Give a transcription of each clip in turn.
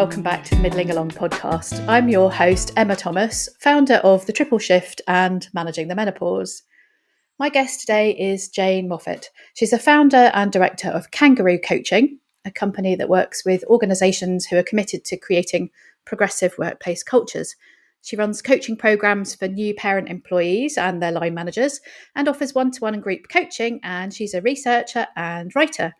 welcome back to the Middling Along podcast. I'm your host, Emma Thomas, founder of The Triple Shift and Managing the Menopause. My guest today is Jane Moffett. She's the founder and director of Kangaroo Coaching, a company that works with organisations who are committed to creating progressive workplace cultures. She runs coaching programs for new parent employees and their line managers and offers one-to-one and group coaching, and she's a researcher and writer.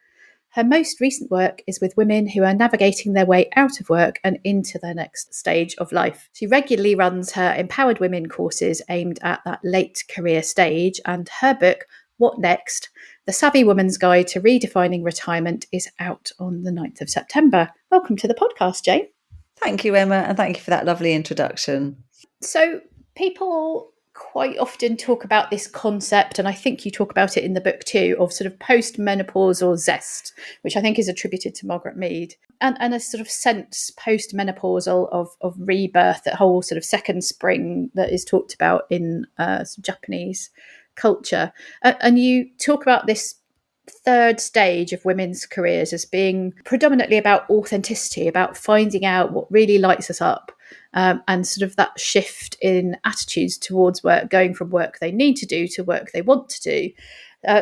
Her most recent work is with women who are navigating their way out of work and into their next stage of life. She regularly runs her Empowered Women courses aimed at that late career stage, and her book, What Next? The Savvy Woman's Guide to Redefining Retirement, is out on the 9th of September. Welcome to the podcast, Jane. Thank you, Emma, and thank you for that lovely introduction. So people quite often talk about this concept, and I think you talk about it in the book too, of sort of postmenopausal zest, which I think is attributed to Margaret Mead, and a sort of sense postmenopausal of rebirth, that whole sort of second spring that is talked about in Japanese culture. And you talk about this third stage of women's careers as being predominantly about authenticity, about finding out what really lights us up, and sort of that shift in attitudes towards work, going from work they need to do to work they want to do.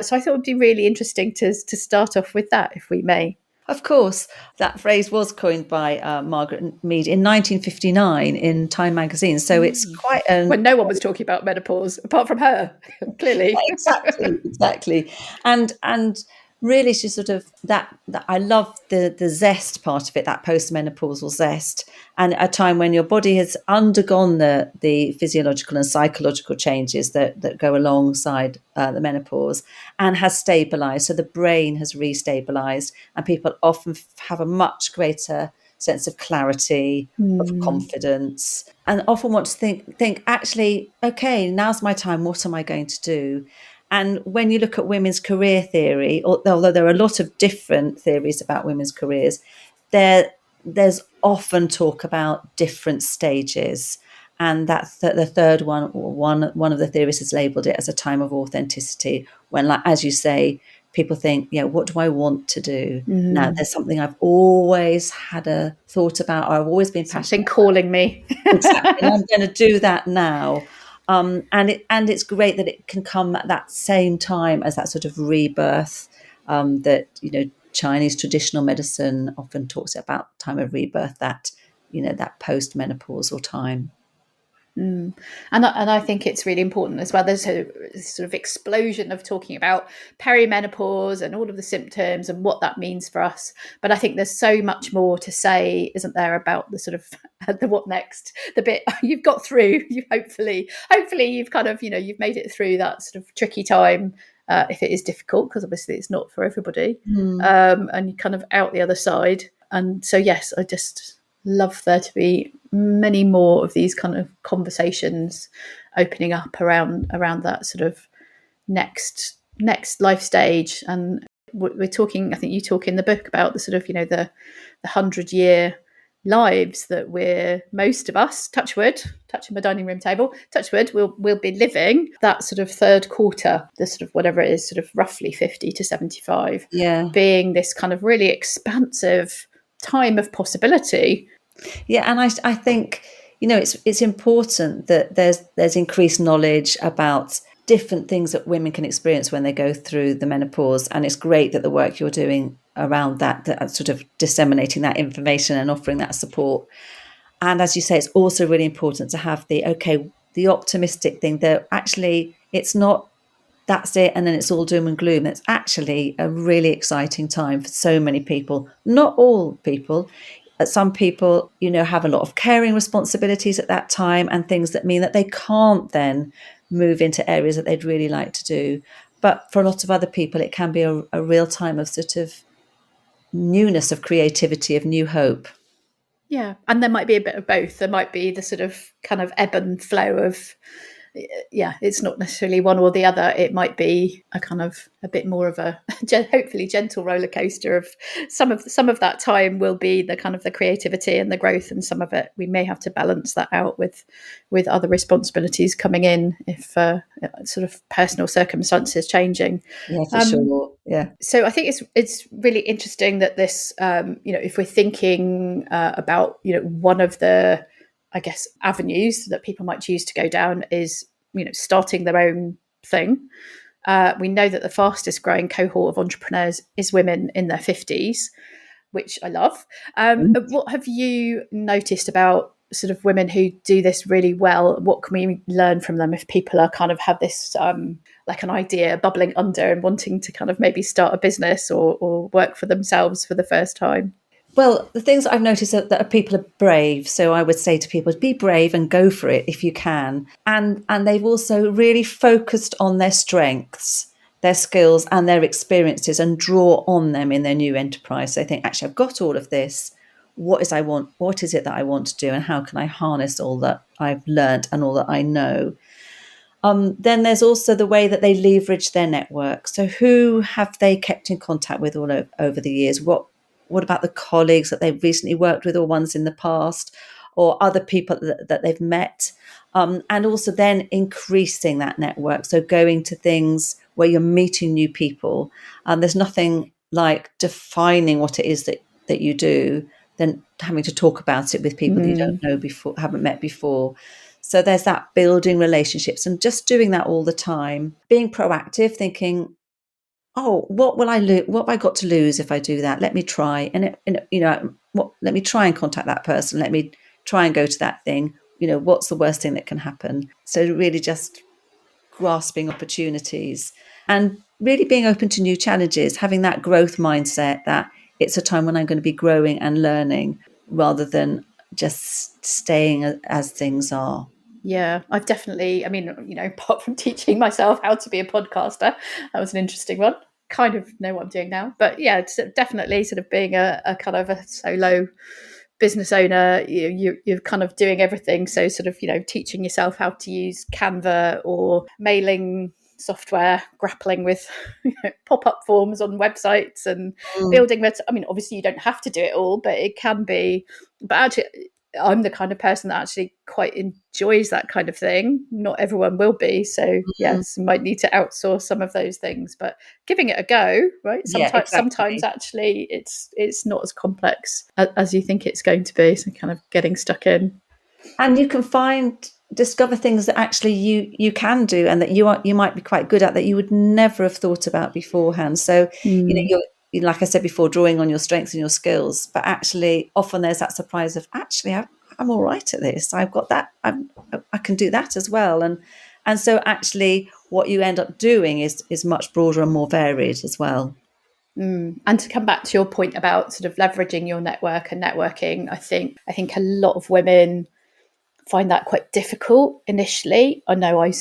So I thought it would be really interesting to start off with that, if we may. Of course, that phrase was coined by Margaret Mead in 1959 in Time magazine. So it's quite when no one was talking about menopause apart from her, clearly. Exactly. And really, she's sort of that I love the zest part of it, that postmenopausal zest, and a time when your body has undergone the physiological and psychological changes that go alongside the menopause and has stabilized. So the brain has restabilized, and people often have a much greater sense of clarity, of confidence, and often want to think actually, okay, now's my time. What am I going to do? And when you look at women's career theory, although there are a lot of different theories about women's careers, there's often talk about different stages. And that's the third one of the theorists has labelled it as a time of authenticity, when, like, as you say, people think, what do I want to do? Now, there's something I've always had a thought about, or I've always been passionate Something calling me. Exactly. And I'm going to do that now. And it's great that it can come at that same time as that sort of rebirth, that Chinese traditional medicine often talks about time of rebirth, that that postmenopausal time. And I think it's really important as well. There's a sort of explosion of talking about perimenopause and all of the symptoms and what that means for us. But I think there's so much more to say, isn't there, about the sort of the what next, the bit you've got through. You hopefully you've kind of you've made it through that sort of tricky time. If it is difficult, because obviously it's not for everybody, and you're kind of out the other side. And so yes, I just love there to be many more of these kind of conversations opening up around that sort of next life stage. And we're talking, I think you talk in the book about the sort of the 100-year lives that most of us, touching my dining room table, we'll be living, that sort of third quarter, the sort of whatever it is, sort of roughly 50 to 75, being this kind of really expansive time of possibility. Yeah, and I think it's important that there's increased knowledge about different things that women can experience when they go through the menopause, and it's great that the work you're doing around that sort of disseminating that information and offering that support. And as you say, it's also really important to have the optimistic thing that actually it's not that's it and then it's all doom and gloom. It's actually a really exciting time for so many people. Not all people. Some people, have a lot of caring responsibilities at that time, and things that mean that they can't then move into areas that they'd really like to do. But for a lot of other people, it can be a real time of sort of newness, of creativity, of new hope. Yeah, and there might be a bit of both. There might be the sort of kind of ebb and flow of yeah, it's not necessarily one or the other. It might be a kind of a bit more of a hopefully gentle roller coaster of some of that time will be the kind of the creativity and the growth, and some of it we may have to balance that out with other responsibilities coming in if sort of personal circumstances changing. Yeah, for sure. Yeah. So I think it's really interesting that this, if we're thinking about, one of the, I guess, avenues that people might choose to go down is, starting their own thing. We know that the fastest growing cohort of entrepreneurs is women in their 50s, which I love. What have you noticed about sort of women who do this really well? What can we learn from them if people are kind of have this like an idea bubbling under and wanting to kind of maybe start a business or work for themselves for the first time? Well, the things I've noticed that people are brave. So I would say to people, be brave and go for it if you can. And they've also really focused on their strengths, their skills and their experiences, and draw on them in their new enterprise. So they think, actually, I've got all of this. What is it that I want to do, and how can I harness all that I've learned and all that I know? Then there's also the way that they leverage their network. So who have they kept in contact with all over the years? What about the colleagues that they've recently worked with, or ones in the past, or other people that they've met? And also then increasing that network. So going to things where you're meeting new people. There's nothing like defining what it is that you do than having to talk about it with people that you don't know before, haven't met before. So there's that building relationships and just doing that all the time, being proactive, thinking, oh, what will I lose? What have I got to lose if I do that? Let me try. Let me try and contact that person. Let me try and go to that thing. What's the worst thing that can happen? So really just grasping opportunities and really being open to new challenges, having that growth mindset that it's a time when I'm going to be growing and learning rather than just staying as things are. Yeah, I've definitely, I mean, apart from teaching myself how to be a podcaster, that was an interesting one. Kind of know what I'm doing now. But yeah, it's definitely sort of being a kind of a solo business owner, you're kind of doing everything. So sort of, teaching yourself how to use Canva or mailing software, grappling with pop-up forms on websites and building that. I mean, obviously you don't have to do it all, but it can be. But actually, I'm the kind of person that actually quite enjoys that kind of thing. Not everyone will be. So yes, you might need to outsource some of those things, but giving it a go, right? Yeah, Sometimes exactly. actually it's not as complex as you think it's going to be. So kind of getting stuck in. And you can discover things that actually you can do and that you might be quite good at that you would never have thought about beforehand. So, you're like I said before, drawing on your strengths and your skills, but actually often there's that surprise of actually I'm all right at this. I've got that. I can do that as well. And so actually what you end up doing is much broader and more varied as well. And to come back to your point about sort of leveraging your network and networking, I think a lot of women find that quite difficult initially. I know I'm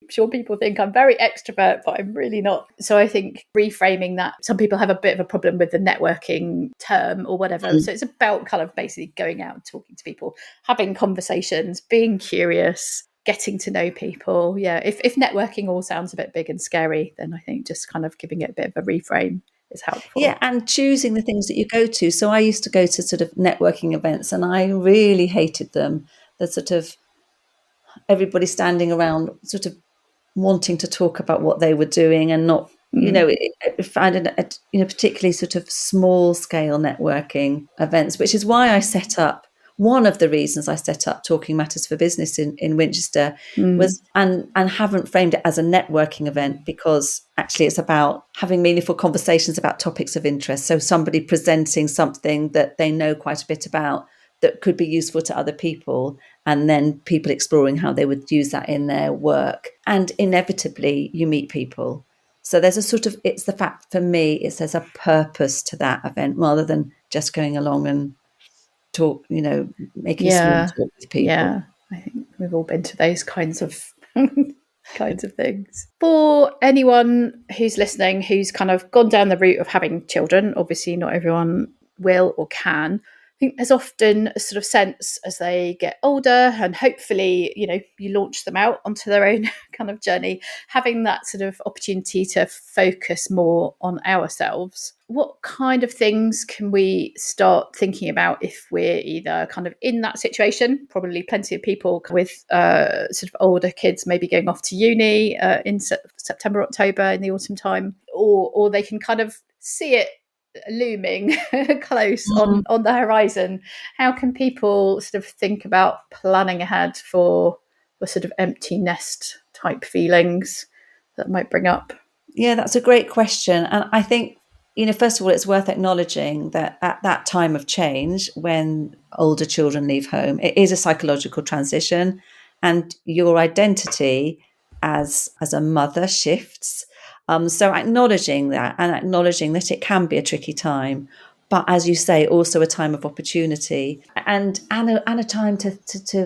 sure people think I'm very extrovert, but I'm really not. So I think reframing that, some people have a bit of a problem with the networking term or whatever. So it's about kind of basically going out and talking to people, having conversations, being curious, getting to know people. Yeah, if networking all sounds a bit big and scary, then I think just kind of giving it a bit of a reframe is helpful. Yeah, and choosing the things that you go to. So I used to go to sort of networking events and I really hated them. The sort of everybody standing around sort of wanting to talk about what they were doing and not, finding particularly sort of small scale networking events, which is why I set up, one of the reasons I set up Talking Matters for Business in Winchester was, and haven't framed it as a networking event, because actually it's about having meaningful conversations about topics of interest. So somebody presenting something that they know quite a bit about that could be useful to other people, and then people exploring how they would use that in their work. And inevitably you meet people. So there's a sort of, it's the fact for me, there's a purpose to that event rather than just going along and talk, making small Yeah, talk with people. yeah. I think we've all been to those kinds of kinds of things. For anyone who's listening, who's kind of gone down the route of having children, obviously not everyone will or can. think there's often a sort of sense as they get older, and hopefully, you launch them out onto their own kind of journey, having that sort of opportunity to focus more on ourselves. What kind of things can we start thinking about if we're either kind of in that situation? Probably plenty of people with sort of older kids maybe going off to uni in September, October, in the autumn time, or they can kind of see it looming close on the horizon. How can people sort of think about planning ahead for sort of empty nest type feelings that might bring up? Yeah, that's a great question. And I think, first of all, it's worth acknowledging that at that time of change, when older children leave home, it is a psychological transition, and your identity as a mother shifts. So acknowledging that, and acknowledging that it can be a tricky time, but as you say, also a time of opportunity, and a time to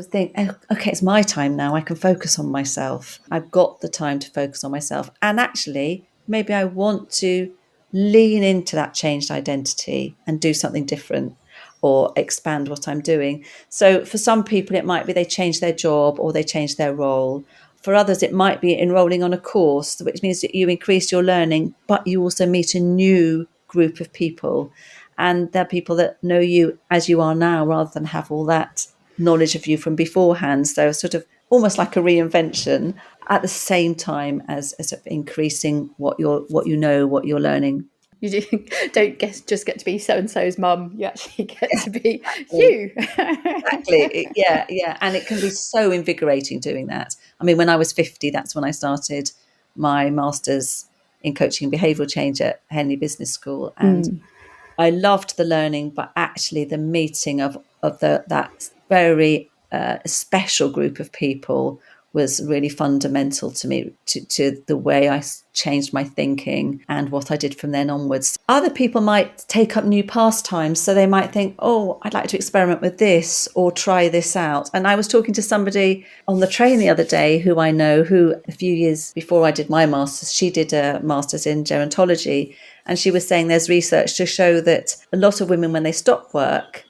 think, oh, okay, it's my time now. I can focus on myself. I've got the time to focus on myself, and actually, maybe I want to lean into that changed identity and do something different, or expand what I'm doing. So for some people, it might be they change their job or they change their role. For others, it might be enrolling on a course, which means that you increase your learning, but you also meet a new group of people. And they're people that know you as you are now, rather than have all that knowledge of you from beforehand. So sort of almost like a reinvention at the same time as sort of increasing what you know, what you're learning. You don't just get to be so-and-so's mum. You actually get to be Exactly. you. Exactly. Yeah. And it can be so invigorating doing that. I mean, when I was 50, that's when I started my master's in coaching and behavioural change at Henley Business School. And I loved the learning, but actually the meeting of that very special group of people was really fundamental to me, to the way I changed my thinking and what I did from then onwards. Other people might take up new pastimes, so they might think, oh, I'd like to experiment with this or try this out. And I was talking to somebody on the train the other day who I know, who a few years before I did my master's, she did a master's in gerontology. And she was saying there's research to show that a lot of women, when they stop work,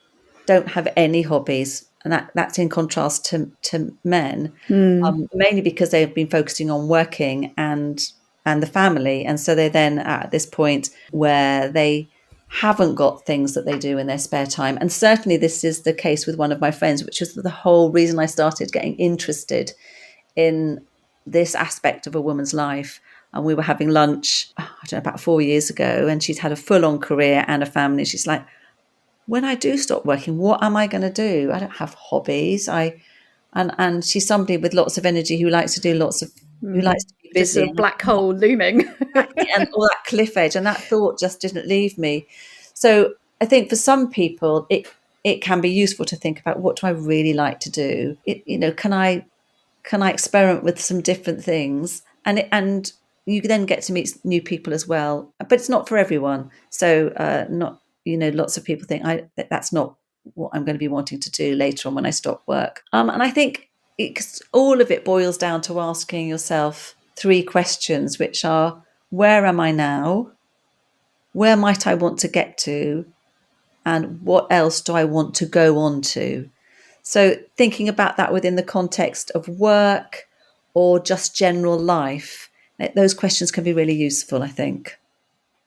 don't have any hobbies. And that's in contrast to men, mainly because they've been focusing on working and the family. And so they're then at this point where they haven't got things that they do in their spare time. And certainly this is the case with one of my friends, which was the whole reason I started getting interested in this aspect of a woman's life. And we were having lunch, I don't know, about 4 years ago, and she's had a full-on career and a family. She's like, when I do stop working, what am I going to do? I don't have hobbies. And she's somebody with lots of energy who likes to do who likes to be busy. Just a black hole looming. And all that cliff edge, and that thought just didn't leave me. So I think for some people, it can be useful to think about, what do I really like to do? Can I experiment with some different things? And you then get to meet new people as well, but it's not for everyone. So lots of people think that's not what I'm going to be wanting to do later on when I stop work. And I think all of it boils down to asking yourself 3 questions, which are, where am I now? Where might I want to get to? And what else do I want to go on to? So thinking about that within the context of work or just general life, those questions can be really useful, I think.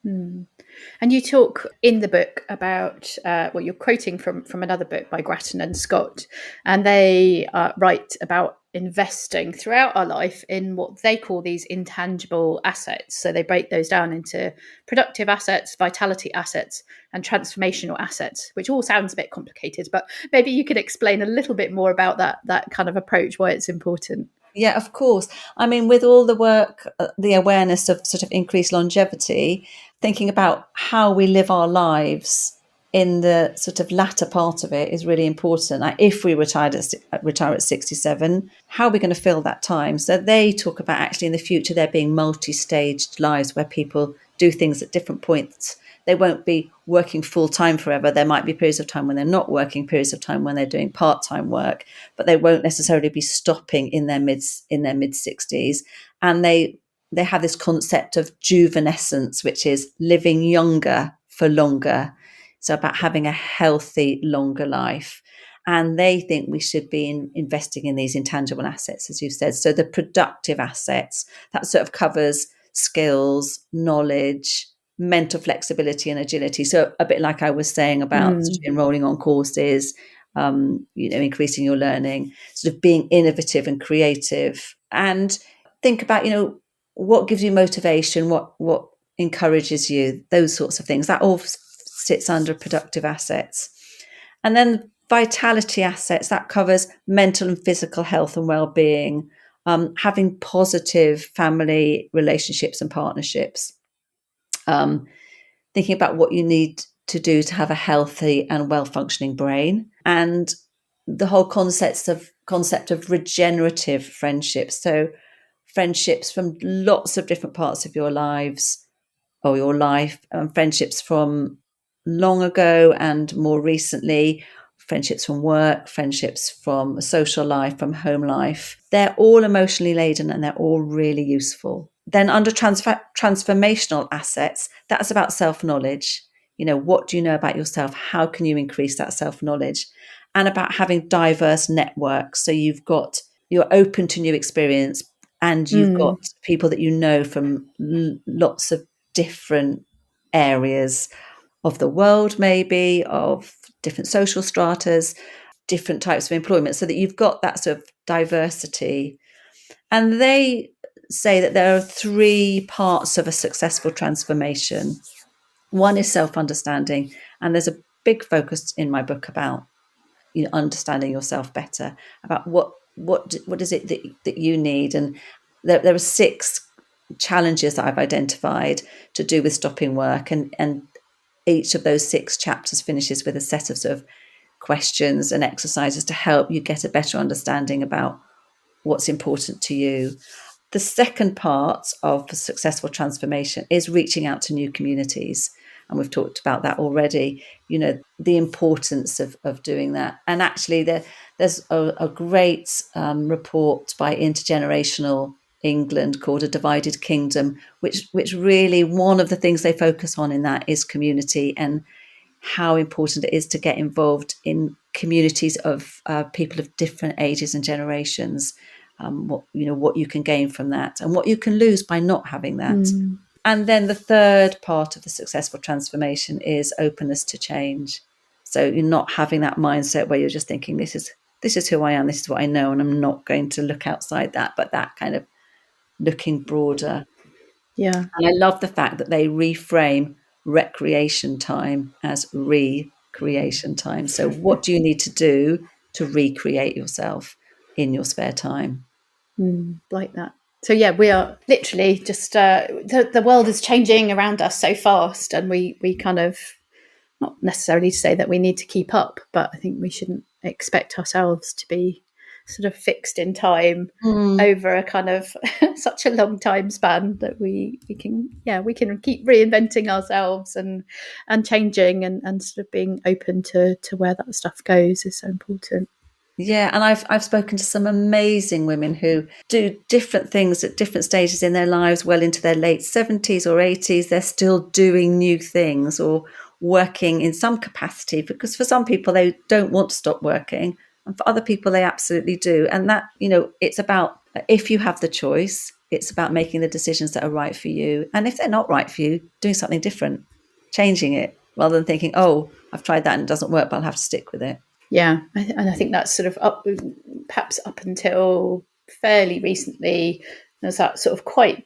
And you talk in the book about you're quoting from another book by Grattan and Scott, and they write about investing throughout our life in what they call these intangible assets. So they break those down into productive assets, vitality assets, and transformational assets, which all sounds a bit complicated, but maybe you could explain a little bit more about that kind of approach, why it's important. Yeah, of course. I mean, with all the work, the awareness of sort of increased longevity, thinking about how we live our lives in the sort of latter part of it is really important. Like, if we retire at 67, how are we going to fill that time? So they talk about actually in the future there being multi-staged lives where people do things at different points. They won't be working full time forever. There might be periods of time when they're not working, periods of time when they're doing part-time work, but they won't necessarily be stopping in their mid-60s. And they have this concept of juvenescence, which is living younger for longer. So about having a healthy, longer life. And they think we should be investing in these intangible assets, as you've said. So the productive assets, that sort of covers skills, knowledge, mental flexibility and agility. So a bit like I was saying about sort of enrolling on courses, increasing your learning, sort of being innovative and creative. And think about, what gives you motivation, what encourages you, those sorts of things. That all sits under productive assets. And then vitality assets, that covers mental and physical health and well-being, having positive family relationships and partnerships, thinking about what you need to do to have a healthy and well-functioning brain, and the whole concept of regenerative friendships. So friendships from lots of different parts of your lives or your life, friendships from long ago and more recently, friendships from work, friendships from social life, from home life. They're all emotionally laden and they're all really useful. Then under transformational assets, that's about self-knowledge. What do you know about yourself? How can you increase that self-knowledge? And about having diverse networks. So you're open to new experience, and you've got people that you know from lots of different areas of the world, maybe of different social stratas, different types of employment, so that you've got that sort of diversity. And they say that there are 3 parts of a successful transformation. One is self-understanding, and there's a big focus in my book about understanding yourself better, about what is it that you need. And there are 6 challenges that I've identified to do with stopping work, and each of those 6 chapters finishes with a set of sort of questions and exercises to help you get a better understanding about what's important to you. The second part of successful transformation is reaching out to new communities. And we've talked about that already, the importance of doing that. And actually there's a great report by Intergenerational England called A Divided Kingdom, which really, one of the things they focus on in that is community, and how important it is to get involved in communities of people of different ages and generations. What you can gain from that and what you can lose by not having that. And then the third part of the successful transformation is openness to change. So you're not having that mindset where you're just thinking, this is who I am, this is what I know, and I'm not going to look outside that, but that kind of looking broader. Yeah. And I love the fact that they reframe recreation time as recreation time. So what do you need to do to recreate yourself in your spare time? Like that. So yeah, we are literally just the world is changing around us so fast, and we kind of, not necessarily to say that we need to keep up, but I think we shouldn't expect ourselves to be sort of fixed in time over a kind of such a long time span, that we can keep reinventing ourselves and changing and sort of being open to where that stuff goes is so important. Yeah, and I've spoken to some amazing women who do different things at different stages in their lives, well into their late 70s or 80s. They're still doing new things or working in some capacity, because for some people they don't want to stop working, and for other people they absolutely do. And that, it's about, if you have the choice, it's about making the decisions that are right for you. And if they're not right for you, doing something different, changing it, rather than thinking, oh, I've tried that and it doesn't work, but I'll have to stick with it. Yeah, and I think that's sort of perhaps up until fairly recently, there's that sort of quite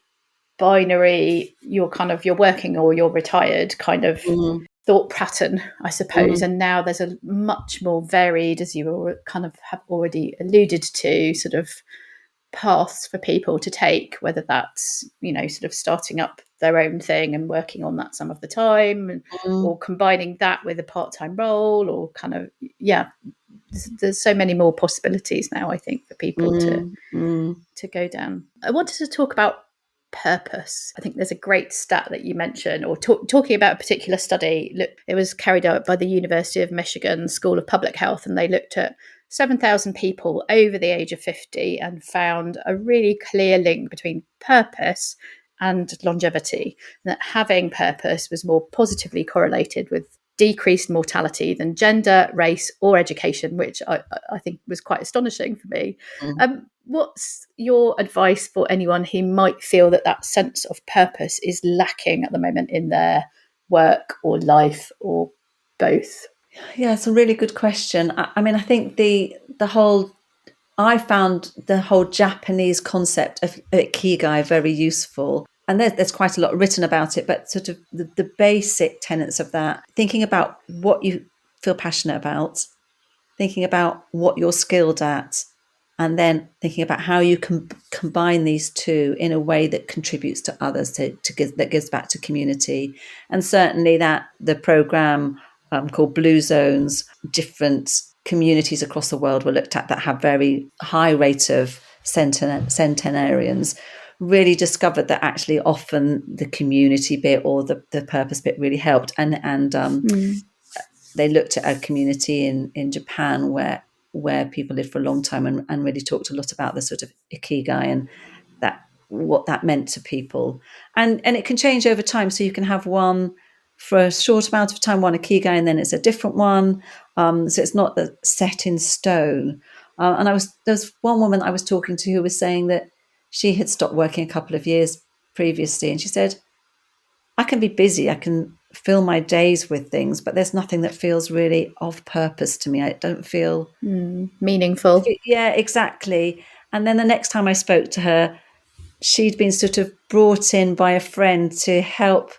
binary, you're working or you're retired kind of thought pattern, I suppose. And now there's a much more varied, as you kind of have already alluded to, sort of paths for people to take, whether that's, sort of starting up their own thing and working on that some of the time, or combining that with a part-time role, or kind of, there's so many more possibilities now, I think, for people to go down. I wanted to talk about purpose. I think there's a great stat that you mentioned, or talking about a particular study. Look, it was carried out by the University of Michigan School of Public Health, and they looked at 7,000 people over the age of 50 and found a really clear link between purpose and longevity, that having purpose was more positively correlated with decreased mortality than gender, race, or education, which I think was quite astonishing for me. What's your advice for anyone who might feel that sense of purpose is lacking at the moment in their work or life or both? Yeah, it's a really good question. I mean, I think I found the whole Japanese concept of ikigai very useful. And there's quite a lot written about it, but sort of the basic tenets of that, thinking about what you feel passionate about, thinking about what you're skilled at, and then thinking about how you can combine these two in a way that contributes to others, that gives back to community. And certainly the program called Blue Zones, different communities across the world were looked at that have very high rate of centenarians, really discovered that actually often the community bit or the purpose bit really helped. And they looked at a community in Japan where people lived for a long time and really talked a lot about the sort of ikigai and that what that meant to people. And it can change over time. So you can have one for a short amount of time, one ikigai, and then it's a different one. So it's not set in stone. And there's one woman I was talking to who was saying that she had stopped working a couple of years previously, and she said, I can be busy, I can fill my days with things, but there's nothing that feels really of purpose to me. I don't feel meaningful. Yeah, exactly. And then the next time I spoke to her, she'd been sort of brought in by a friend to help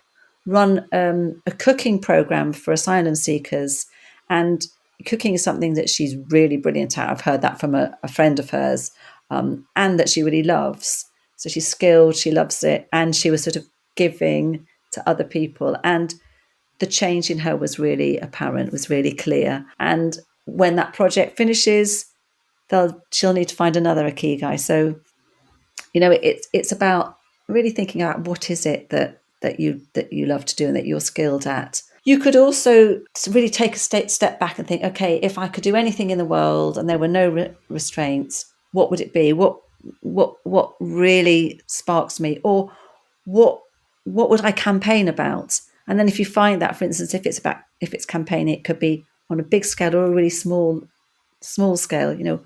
run a cooking program for asylum seekers. And cooking is something that she's really brilliant at. I've heard that from a friend of hers, and that she really loves. So she's skilled, she loves it, and she was sort of giving to other people. And the change in her was really apparent, was really clear. And when that project finishes, she'll need to find another ikigai. So, it's about really thinking about what is it that you love to do and that you're skilled at. You could also really take a step back and think, okay, if I could do anything in the world and there were no restraints, what would it be? What really sparks me? Or what would I campaign about? And then if you find that, for instance, if it's campaigning, it could be on a big scale or a really small scale.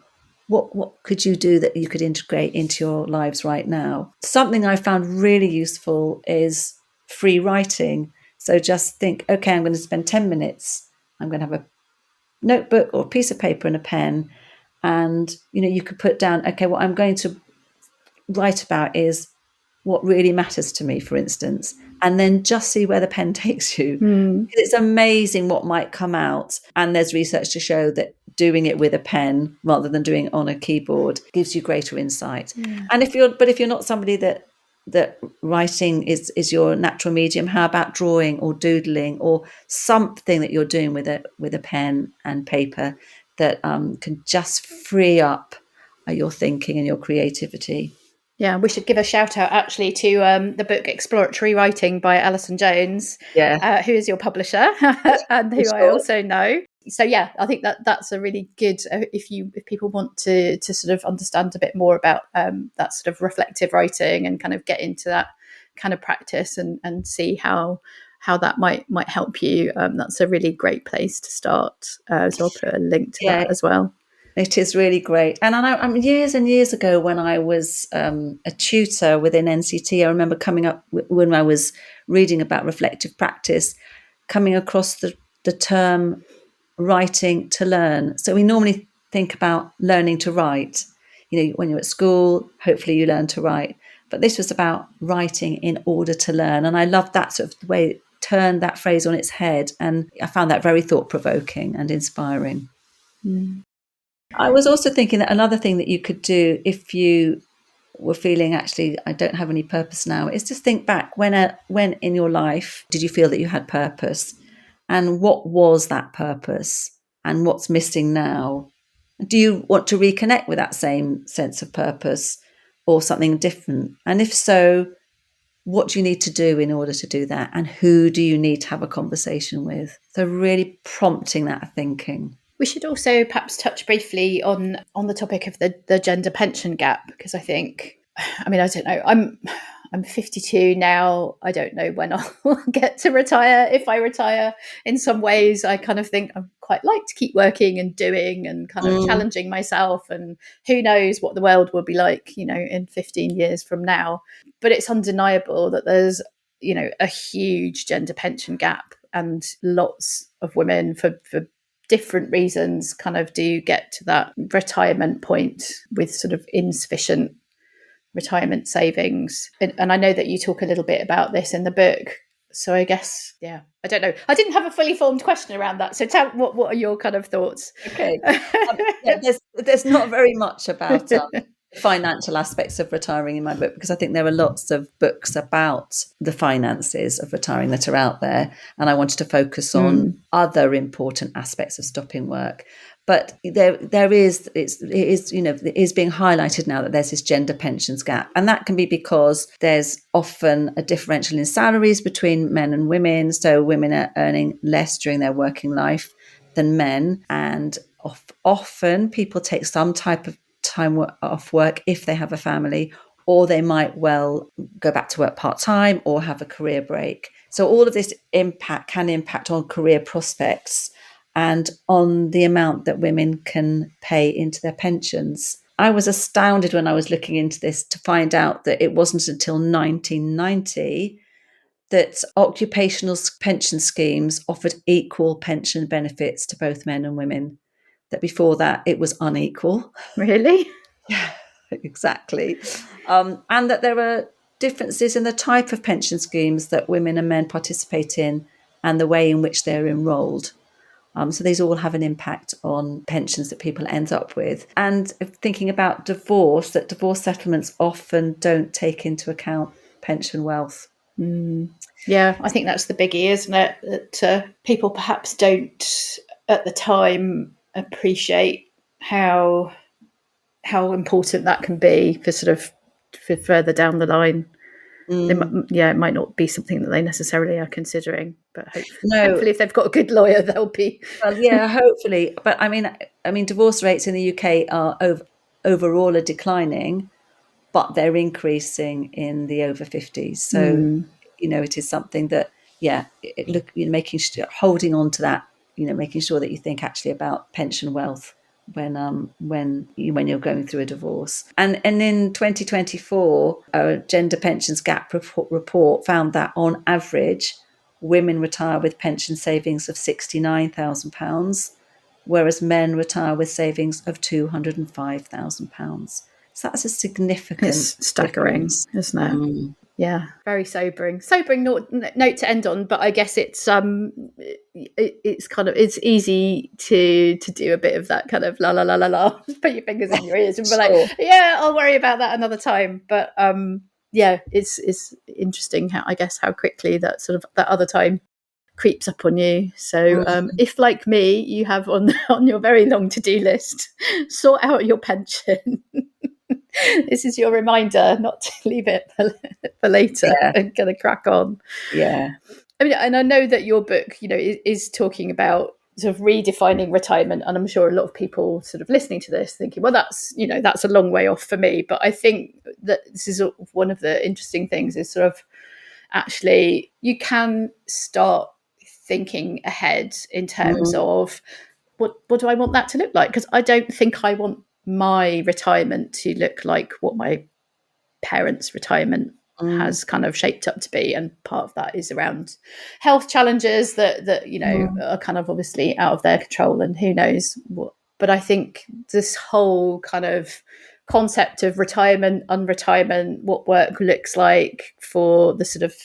What could you do that you could integrate into your lives right now? Something I found really useful is free writing. So just think, okay, I'm going to spend 10 minutes. I'm going to have a notebook or a piece of paper and a pen. And, you could put down, okay, what I'm going to write about is what really matters to me, for instance, and then just see where the pen takes you. It's amazing what might come out. And there's research to show that doing it with a pen rather than doing it on a keyboard gives you greater insight. And if you're not somebody that writing is your natural medium, how about drawing or doodling or something that you're doing with a pen and paper that can just free up your thinking and your creativity? Yeah, we should give a shout out actually to the book Exploratory Writing by Alison Jones, who is your publisher and who I also know. So yeah, I think that's a really good if people want to sort of understand a bit more about that sort of reflective writing and kind of get into that kind of practice and see how that might help you. That's a really great place to start. So I'll put a link to that as well. It is really great. And I know years and years ago when I was a tutor within NCT, I remember coming up when I was reading about reflective practice, coming across the term writing to learn. So we normally think about learning to write. When you're at school, hopefully you learn to write. But this was about writing in order to learn. And I loved that sort of way it turned that phrase on its head. And I found that very thought-provoking and inspiring. I was also thinking that another thing that you could do if you were feeling actually I don't have any purpose now is just think back when in your life did you feel that you had purpose, and what was that purpose and what's missing now? Do you want to reconnect with that same sense of purpose or something different? And if so, what do you need to do in order to do that? And who do you need to have a conversation with? So really prompting that thinking. We should also perhaps touch briefly on the topic of the gender pension gap, because I think, I don't know, I'm I'm 52 now. I don't know when I'll get to retire. If I retire, in some ways, I kind of think I quite like to keep working and doing and kind of challenging myself. And who knows what the world will be like, in 15 years from now. But it's undeniable that there's, a huge gender pension gap, and lots of women for different reasons kind of do get to that retirement point with sort of insufficient retirement savings. And I know that you talk a little bit about this in the book. So I guess, I don't know. I didn't have a fully formed question around that. So what are your kind of thoughts? Okay. There's not very much about financial aspects of retiring in my book, because I think there are lots of books about the finances of retiring that are out there. And I wanted to focus on other important aspects of stopping work. But it is being highlighted now that there's this gender pensions gap. And that can be because there's often a differential in salaries between men and women. So women are earning less during their working life than men. And often people take some type of time off work if they have a family, or they might well go back to work part-time or have a career break. So all of this can impact on career prospects and on the amount that women can pay into their pensions. I was astounded when I was looking into this to find out that it wasn't until 1990 that occupational pension schemes offered equal pension benefits to both men and women. That before that it was unequal. Really? Yeah, exactly. And that there are differences in the type of pension schemes that women and men participate in and the way in which they're enrolled. So these all have an impact on pensions that people end up with. And thinking about divorce, that divorce settlements often don't take into account pension wealth. Yeah, I think that's the biggie, isn't it? That people perhaps don't at the time appreciate how important that can be for further down the line. It might not be something that they necessarily are considering, but hopefully if they've got a good lawyer, they'll be. Well, yeah, hopefully. But I mean, divorce rates in the UK are overall are declining, but they're increasing in the over 50s. So, it is something that, holding on to that, making sure that you think actually about pension wealth when you're going through a divorce. And in 2024, a gender pensions gap report found that on average, women retire with pension savings of £69,000, whereas men retire with savings of £205,000. So that's a significant It's staggering, difference. isn't it? Yeah, very sobering note to end on. But I guess it's it's easy to do a bit of that kind of la la la la la, put your fingers in your ears and be like, yeah, I'll worry about that another time. But it's interesting how quickly that sort of that other time creeps up on you. So if, like me, you have on your very long to-do list, sort out your pension. This is your reminder not to leave it for later and going to crack on. Yeah. I mean, and I know that your book, is talking about sort of redefining retirement. And I'm sure a lot of people sort of listening to this thinking, well, that's a long way off for me. But I think that this is one of the interesting things is sort of actually you can start thinking ahead in terms of what do I want that to look like? Because I don't think I want my retirement to look like what my parents' retirement has kind of shaped up to be. And part of that is around health challenges that are kind of obviously out of their control and who knows what. But I think this whole kind of concept of retirement, unretirement, what work looks like for the sort of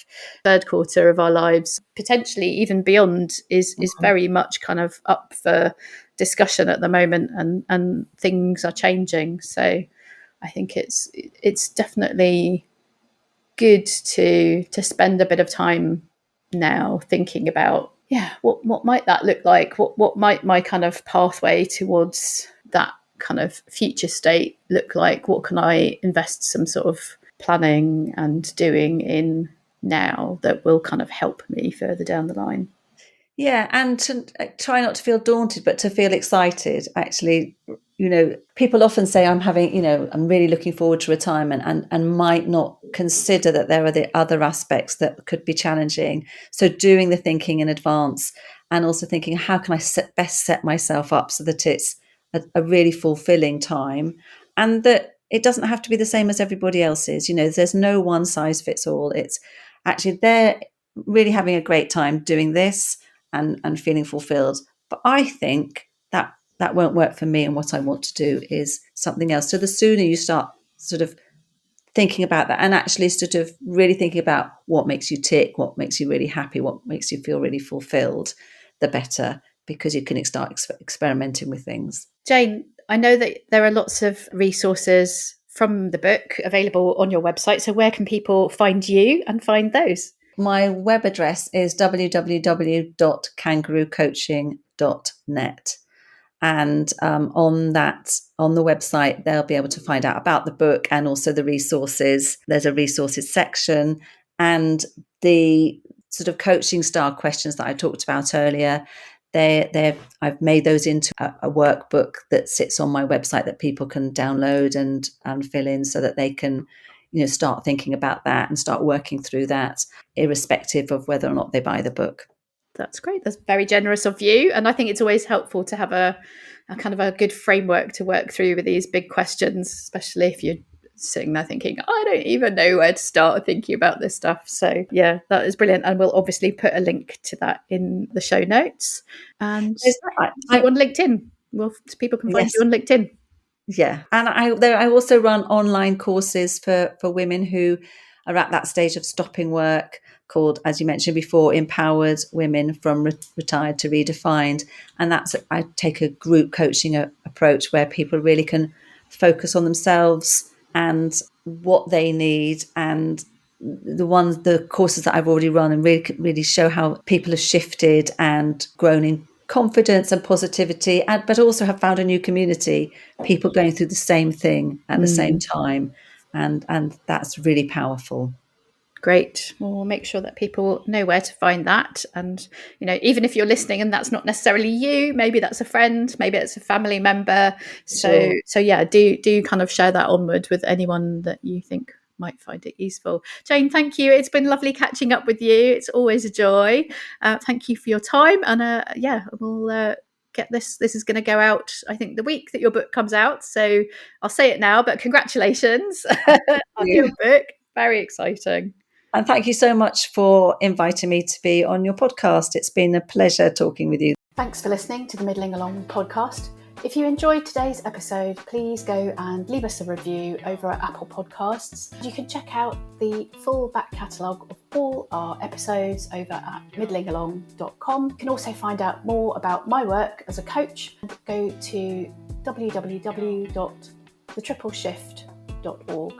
third quarter of our lives, potentially even beyond, is very much kind of up for discussion at the moment, and things are changing. So I think it's definitely good to spend a bit of time now thinking about what might that look like, what might my kind of pathway towards that kind of future state look like, what can I invest some sort of planning and doing in now that will kind of help me further down the line. Yeah, and to try not to feel daunted, but to feel excited. Actually, people often say I'm really looking forward to retirement, and might not consider that there are the other aspects that could be challenging. So doing the thinking in advance, and also thinking, how can I best set myself up so that it's a really fulfilling time, and that it doesn't have to be the same as everybody else's. There's no one size fits all. It's actually they're really having a great time doing this and feeling fulfilled. But I think that won't work for me, and what I want to do is something else. So the sooner you start sort of thinking about that, and actually sort of really thinking about what makes you tick, what makes you really happy, what makes you feel really fulfilled, the better, because you can start experimenting with things. Jane, I know that there are lots of resources from the book available on your website. So where can people find you and find those? My web address is www.kangaroocoaching.net. And on the website, they'll be able to find out about the book and also the resources. There's a resources section, and the sort of coaching style questions that I talked about earlier. I've made those into a workbook that sits on my website that people can download and fill in, so that they can start thinking about that and start working through that, irrespective of whether or not they buy the book. That's great. That's very generous of you. And I think it's always helpful to have a kind of a good framework to work through with these big questions, especially if you're sitting there thinking, I don't even know where to start thinking about this stuff. So yeah, that is brilliant. And we'll obviously put a link to that in the show notes. And you on LinkedIn. Well, people can find you on LinkedIn. Yeah. And I also run online courses for women who are at that stage of stopping work, called, as you mentioned before, Empowered Women from Retired to Redefined. And I take a group coaching approach where people really can focus on themselves and what they need. And the courses that I've already run and really show how people have shifted and grown in confidence and positivity, but also have found a new community, people going through the same thing at the same time. And that's really powerful. Great. Well, we'll make sure that people know where to find that. And, even if you're listening and that's not necessarily you, maybe that's a friend, maybe it's a family member. So yeah, do kind of share that onward with anyone that you think might find it useful. Jane, thank you. It's been lovely catching up with you. It's always a joy. Thank you for your time. And we'll get this. This is going to go out, I think, the week that your book comes out. So I'll say it now, but congratulations on your book. Very exciting. And thank you so much for inviting me to be on your podcast. It's been a pleasure talking with you. Thanks for listening to the Middling Along podcast. If you enjoyed today's episode, please go and leave us a review over at Apple Podcasts. You can check out the full back catalogue of all our episodes over at middlingalong.com. You can also find out more about my work as a coach. Go to www.thetripleshift.org.